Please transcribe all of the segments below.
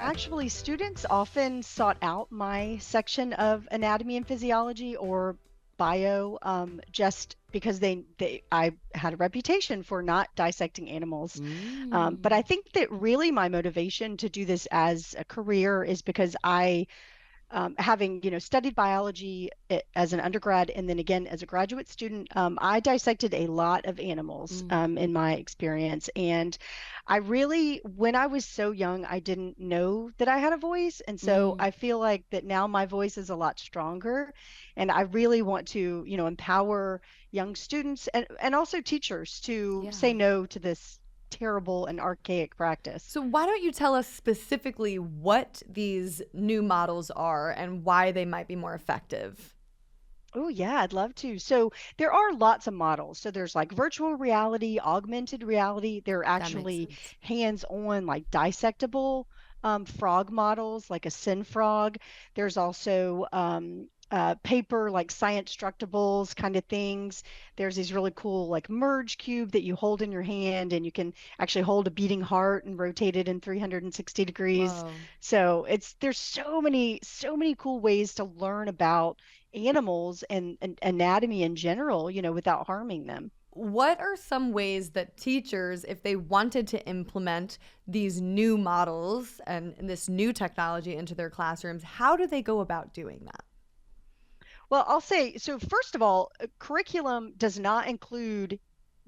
Actually, students often sought out my section of anatomy and physiology or bio, just because I had a reputation for not dissecting animals. But I think that really my motivation to do this as a career is because having studied biology as an undergrad and then again as a graduate student, I dissected a lot of animals in my experience. And I really, when I was so young, I didn't know that I had a voice. And so I feel like that now my voice is a lot stronger. And I really want to, empower young students and also teachers to say no to this terrible and archaic practice. So why don't you tell us specifically what these new models are and why they might be more effective? Oh, yeah, I'd love to. So there are lots of models. So there's like virtual reality, augmented reality. There are actually hands-on, like dissectable frog models, like a sin frog. There's also paper, like science structables kind of things. There's these really cool, like merge cube that you hold in your hand, and you can actually hold a beating heart and rotate it in 360 degrees. Whoa. So there's so many cool ways to learn about animals and anatomy in general, without harming them. What are some ways that teachers, if they wanted to implement these new models and this new technology into their classrooms, how do they go about doing that? Well, I'll say, so first of all, curriculum does not include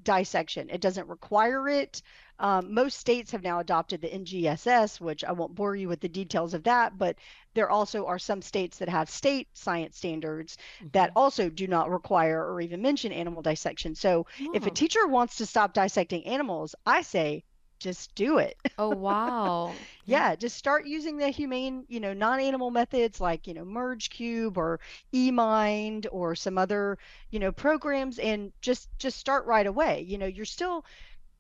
dissection. It doesn't require it. Most states have now adopted the NGSS, which I won't bore you with the details of that, but there also are some states that have state science standards that also do not require or even mention animal dissection. So if a teacher wants to stop dissecting animals, I say, just do it. Oh, wow. Yeah, just start using the humane, non-animal methods like, Merge Cube or eMind or some other, programs, and just start right away. You're still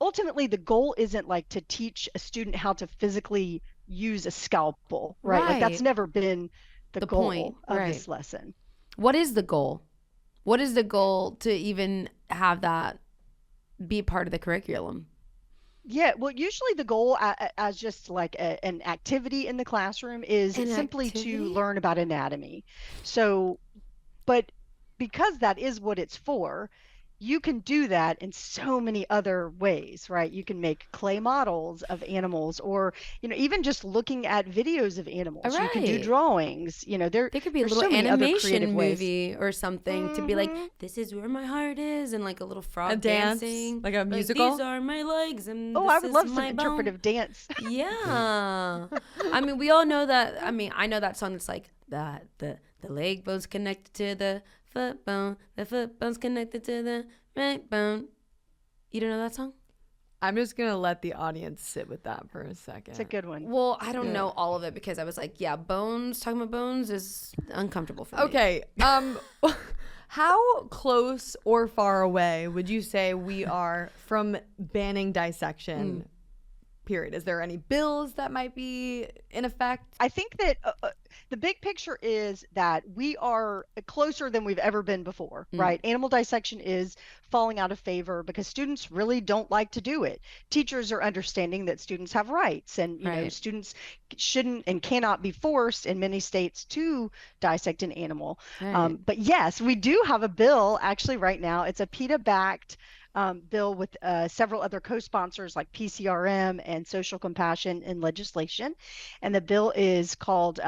ultimately the goal isn't like to teach a student how to physically use a scalpel, right? Like that's never been the goal point, of this lesson. What is the goal? What is the goal to even have that be part of the curriculum? Yeah, well, usually the goal as just like an activity in the classroom is simply to learn about anatomy. So, but because that is what it's for, you can do that in so many other ways, right? You can make clay models of animals, or even just looking at videos of animals. You can do drawings. There could be a little animation movie or something to be like, this is where my heart is, and like a little frog dancing, like a musical. These are my legs, and I would love some bone. interpretive dance. Yeah, I mean, we all know that. I mean, I know that song that's like that the leg bone's connected to the foot bone, the foot bone's connected to the right bone. You don't know that song? I'm just going to let the audience sit with that for a second. It's a good one. Well, I don't know all of it because I was like, yeah, bones, talking about bones is uncomfortable for me. Okay. How close or far away would you say we are from banning dissection? Period. Is there any bills that might be in effect? I think that the big picture is that we are closer than we've ever been before, right? Animal dissection is falling out of favor because students really don't like to do it. Teachers are understanding that students have rights, and students shouldn't and cannot be forced in many states to dissect an animal. But yes, we do have a bill actually right now. It's a PETA-backed bill with several other co-sponsors like PCRM and Social Compassion in legislation. And the bill is called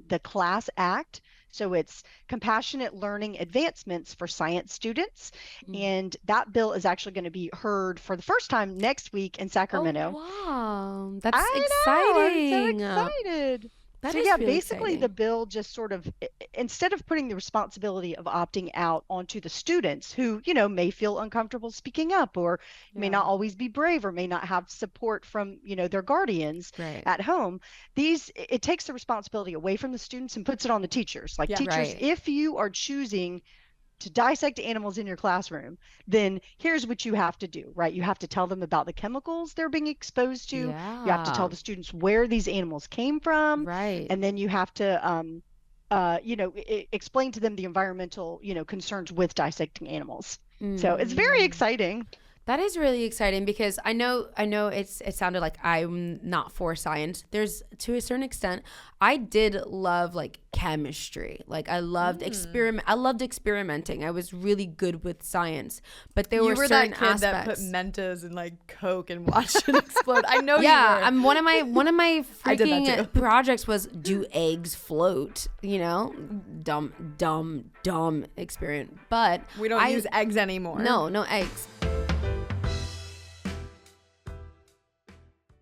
the CLASS Act. So it's Compassionate Learning Advancements for Science Students. And that bill is actually going to be heard for the first time next week in Sacramento. Oh, wow. That's I'm exciting. so excited. So yeah, basically the bill just sort of, instead of putting the responsibility of opting out onto the students who, may feel uncomfortable speaking up, or may not always be brave, or may not have support from, their guardians at home, it takes the responsibility away from the students and puts it on the teachers. Like teachers, if you are choosing to dissect animals in your classroom, then here's what you have to do, right? You have to tell them about the chemicals they're being exposed to. You have to tell the students where these animals came from. And then you have to, explain to them the environmental, concerns with dissecting animals. So it's very exciting. That is really exciting because I know it sounded like I'm not for science. There's, to a certain extent, I did love like chemistry. Like I loved experimenting. I was really good with science. But there You were were certain that kid that put aspects. Mentos in like Coke and watched it explode. I know Yeah, you were. I'm one of my I did that freaking too. projects was do eggs float, you know? Dumb experiment. But We don't use eggs anymore. no eggs.